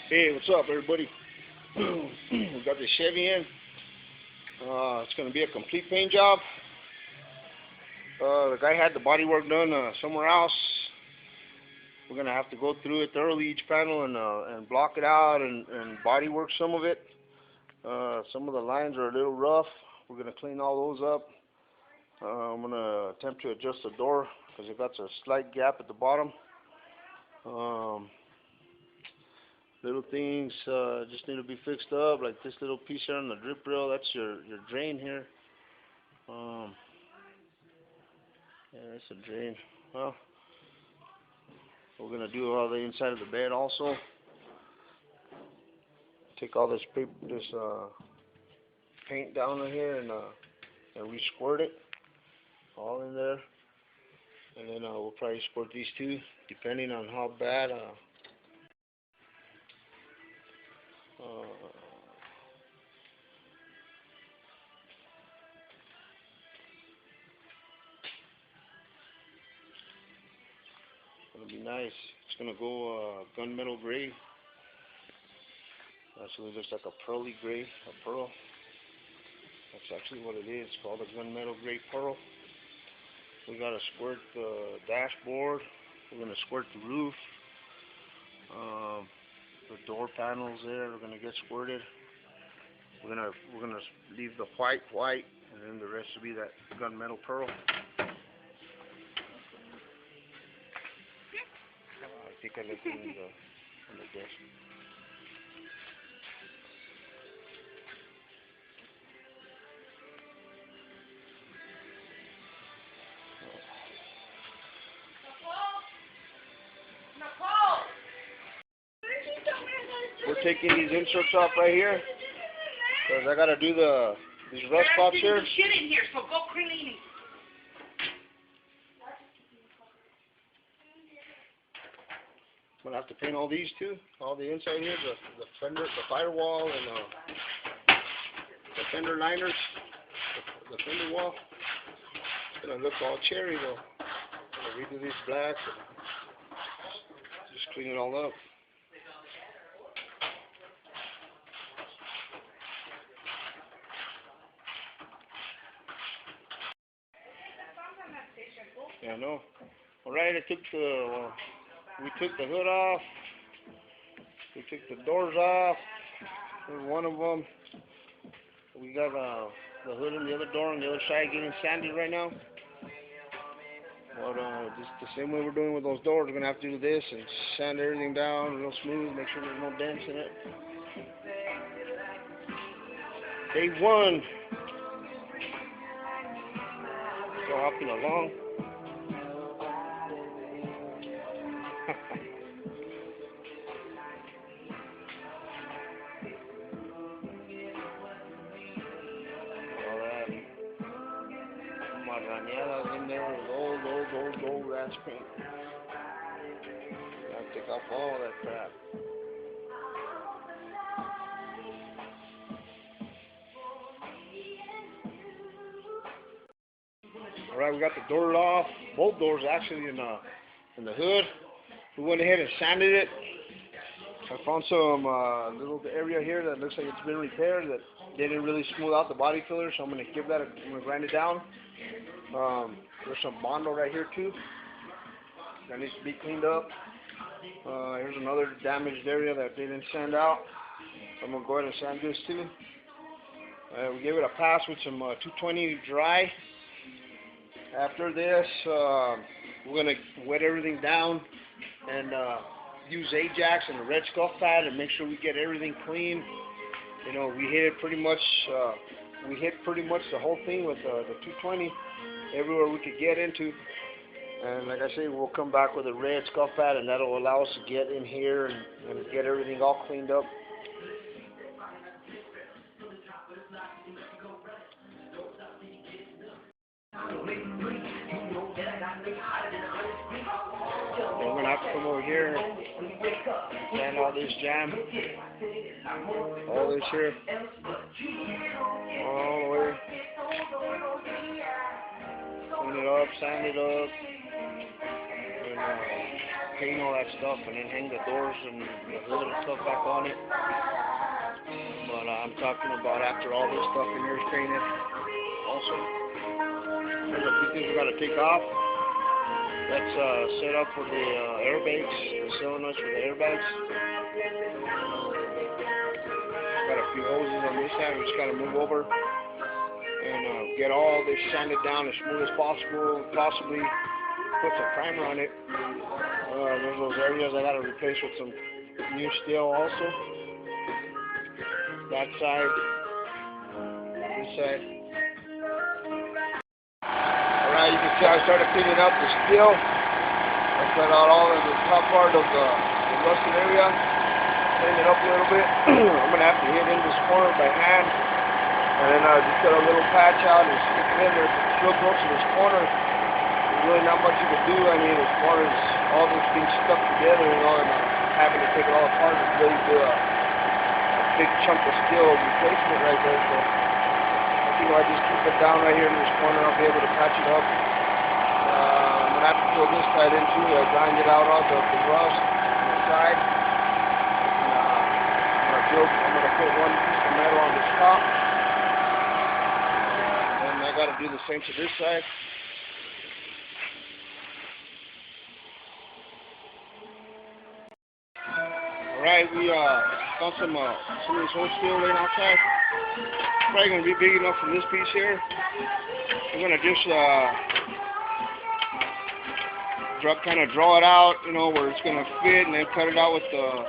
Hey, what's up, everybody? We got the Chevy in. It's going to be a complete paint job. The guy had the body work done somewhere else. We're going to have to go through it thoroughly, each panel, and block it out and body work some of it. Some of the lines are a little rough. We're going to clean all those up. I'm going to attempt to adjust the door because it got a slight gap at the bottom. Little things just need to be fixed up, like this little piece here on the drip rail. That's your drain here. Yeah, that's a drain. Well, we're gonna do all the inside of the bed also. Take all this paper, paint down in here and re-squirt it all in there, and then we'll probably squirt these two, depending on how bad. It'll be nice. It's gonna go gunmetal gray. Actually, looks like a pearly gray, a pearl. That's actually what it is. It's called a gunmetal gray pearl. We gotta squirt the dashboard. We're gonna squirt the roof. The door panels there are gonna get squirted. We're gonna leave the white, and then the rest will be that gunmetal pearl. I think I left it in the desk. We're taking these inserts off right here because I gotta do these rust spots here. There's shit in here, so go clean it. I'm gonna have to paint all these too, all the inside here, the fender, the firewall, and the fender liners, the fender wall. It's gonna look all cherry though. I'm gonna redo these blacks and just clean it all up. Yeah, I know. Alright, we took the hood off. We took the doors off. Here's one of them. We got the hood in the other door on the other side getting sanded right now. But just the same way we're doing with those doors, we're gonna have to do this and sand everything down real smooth, make sure there's no dents in it. Day one. Still hopping along. Rañadas in there with old ass paint. Gotta take off all that crap. Alright, we got the door off, both doors actually in the hood. We went ahead and sanded it. I found some little area here that looks like it's been repaired that they didn't really smooth out the body filler, so I'm gonna grind it down. There's some bondo right here too that needs to be cleaned up. Here's another damaged area that they didn't sand out. So I'm gonna go ahead and sand this too. We gave it a pass with some 220 dry. After this, we're gonna wet everything down and use Ajax and a red scuff pad and make sure we get everything clean. You know, we hit pretty much the whole thing with the 220 everywhere we could get into. And like I say, we'll come back with a red scuff pad, and that'll allow us to get in here and get everything all cleaned up. And we're gonna have to come over here and sand all this jam, all this here, all the way. Clean it up, sand it up, and paint all that stuff and then hang the doors and the hood and stuff back on it. But I'm talking about after all this stuff in here is painted also. There's a few things we got to take off. That's set up for the airbags, the solenoids for the airbags. Got a few hoses on this side. We just got to move over and get all this sanded down as smooth as possible. Possibly put some primer on it. There's those areas I got to replace with some new steel also. That side, this side. Alright, you can see I started cleaning up the steel. I cut out all of the top part of the rusted area. Clean it up a little bit. I'm going to have to hit in this corner by hand. And then just cut a little patch out and stick it in there. If it's real close to this corner, there's really not much you can do. I mean, as far as all this being stuck together, you know, and having to take it all apart and really do a big chunk of steel replacement right there. So, you know, I just keep it down right here in this corner. I'll be able to patch it up. I'm going to have to fill this side in too. Grind it out all the rust on the side. I'm going to put one piece of metal on this top. And I got to do the same to this side. Alright, we found some of this whole steel laying outside. Probably going to be big enough for this piece here. I'm going to just kind of draw it out, you know, where it's going to fit, and then cut it out with the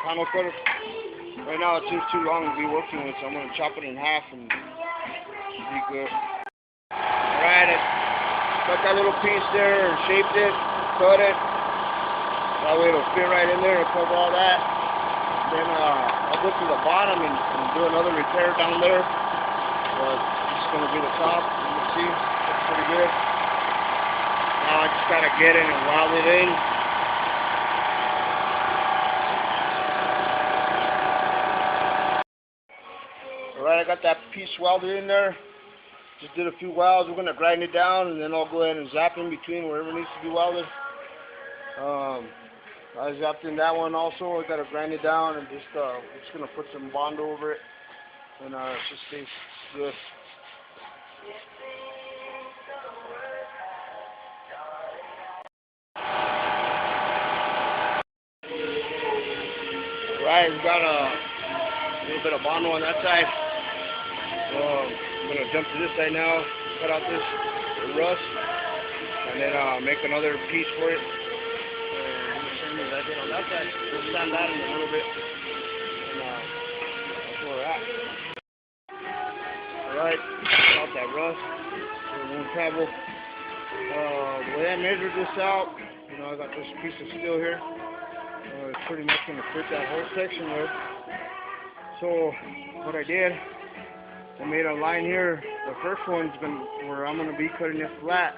panel cutter. Right now it seems too long to be working with, so I'm going to chop it in half and be good. Alright, I cut that little piece there and shaped it, cut it. That way it'll fit right in there and cover all that. Then I'll go to the bottom and do another repair down there. This is going to be the top. You can see, looks pretty good. Now I just got to get in and weld it in. Alright, I got that piece welded in there. Just did a few welds. We're going to grind it down, and then I'll go ahead and zap in between wherever it needs to be welded. I zapped in that one also. I got to grind it down and just going to put some bond over it, and it just stays good. Alright, we got a little bit of bond on that side. I'm going to jump to this side now, cut out this rust, and then make another piece for it. I did on that side. We'll sand that in a little bit, and that's where we're at. Alright, out that rust, so it won't travel. The way I measured this out, you know, I got this piece of steel here. It's pretty much going to fit that whole section there. So what I did, I made a line here. The first one's where I'm going to be cutting it flat.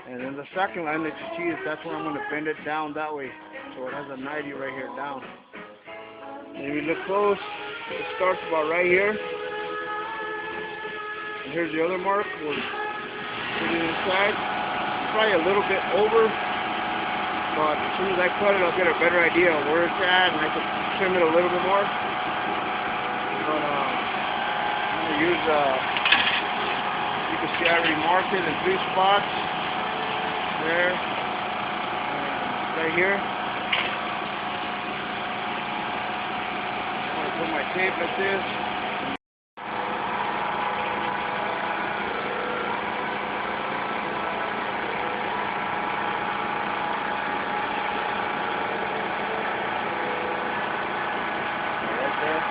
And then the second line that you see is that's where I'm going to bend it down that way. So it has a 90 right here down. And if you look close, it starts about right here. And here's the other mark. We'll put it inside. Probably a little bit over. But as soon as I cut it, I'll get a better idea of where it's at, and I can trim it a little bit more. But I'm going to use, you can see I already marked it in 3 spots. There, and right here. I'm going to put my tape like this. Right there.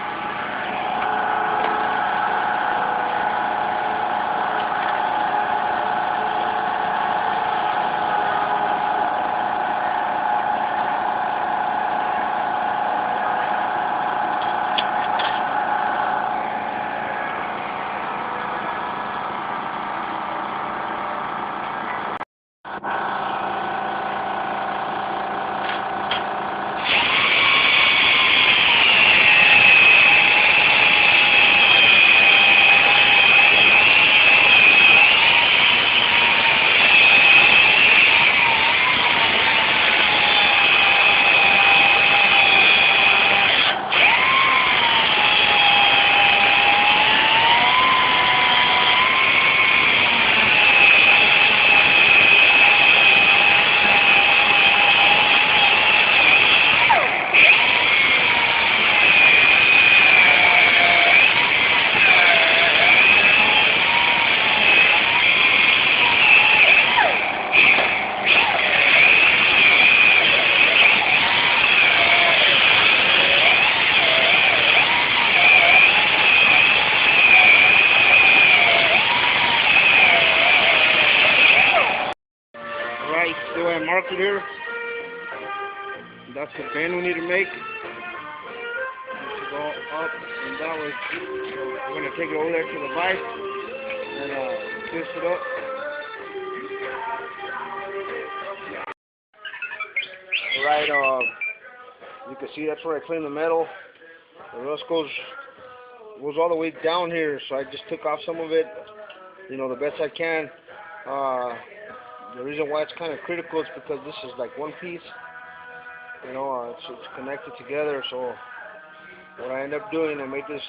mounted here. That's the bend we need to make. It should go up and that way. So we're going to take it over there to the vise and twist it up. Alright, you can see that's where I clean the metal. The rust goes all the way down here, so I just took off some of it, you know, the best I can. The reason why it's kind of critical is because this is like one piece, you know, it's connected together. So what I end up doing, I made this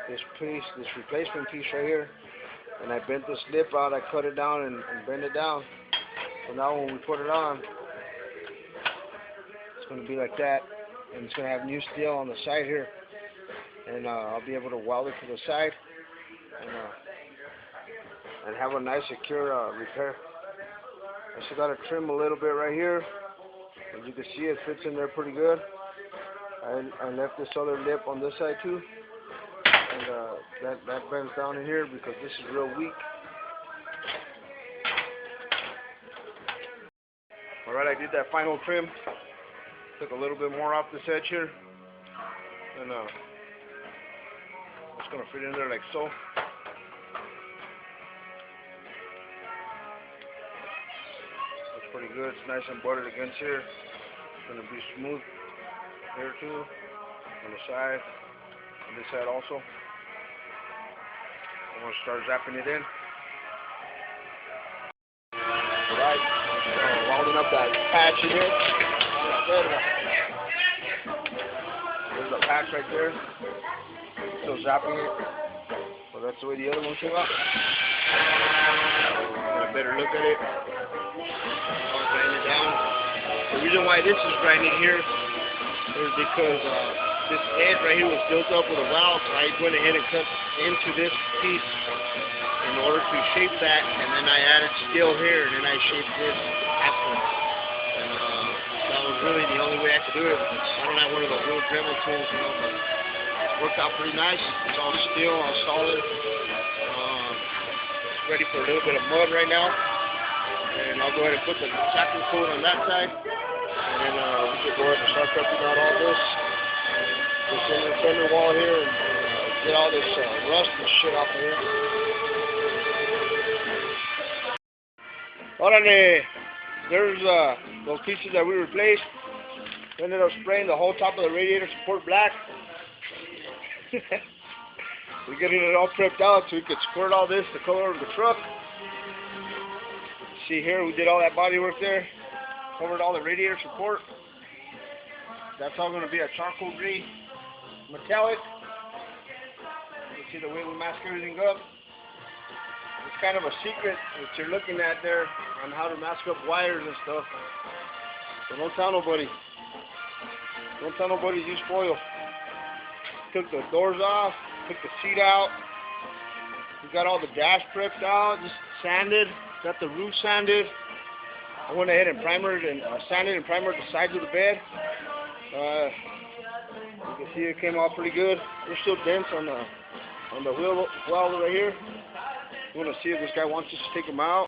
replacement piece right here, and I bent this lip out. I cut it down and bend it down. So now when we put it on, it's going to be like that, and it's going to have new steel on the side here, and I'll be able to weld it to the side and have a nice secure repair. I still got to trim a little bit right here. As you can see, it fits in there pretty good. I left this other lip on this side too, and that bends down in here because this is real weak. Alright, I did that final trim. Took a little bit more off this edge here, and it's going to fit in there like so. That's pretty good. It's nice and buttered against here. It's going to be smooth here too, on the side, on this side also. I'm going to start zapping it in. Alright, welding up that patch in here. There's a patch right there. Still zapping it. So that's the way the other one came out. Get a better look at it. I'll grind it down. The reason why this is grinding here is because this edge right here was built up with a valve, so I went ahead and cut into this piece in order to shape that, and then I added steel here, and then I shaped this after. That was really the only way I could do it. I don't have one of those little Dremel tools, you know, but it worked out pretty nice. It's all steel, all solid. It's ready for a little bit of mud right now. And I'll go ahead and put the sacking coat on that side. And then we can go ahead and start cutting out all this inner wall here and get all this rust and shit off of here. Órale! There's those pieces that we replaced. We ended up spraying the whole top of the radiator support black. We're getting it all prepped out so we could squirt all this the color of the truck. See here, we did all that body work there. Covered all the radiator support. That's all going to be a charcoal gray metallic. You can see the way we mask everything up. It's kind of a secret that you're looking at there on how to mask up wires and stuff. So don't tell nobody. Don't tell nobody to use foil. Took the doors off, took the seat out. We got all the dash prepped out, just sanded. Got the roof sanded. I went ahead and primered and sanded and primered the sides of the bed. You can see it came out pretty good. There's still dents on the wheel well right here. I'm going to see if this guy wants us to take them out.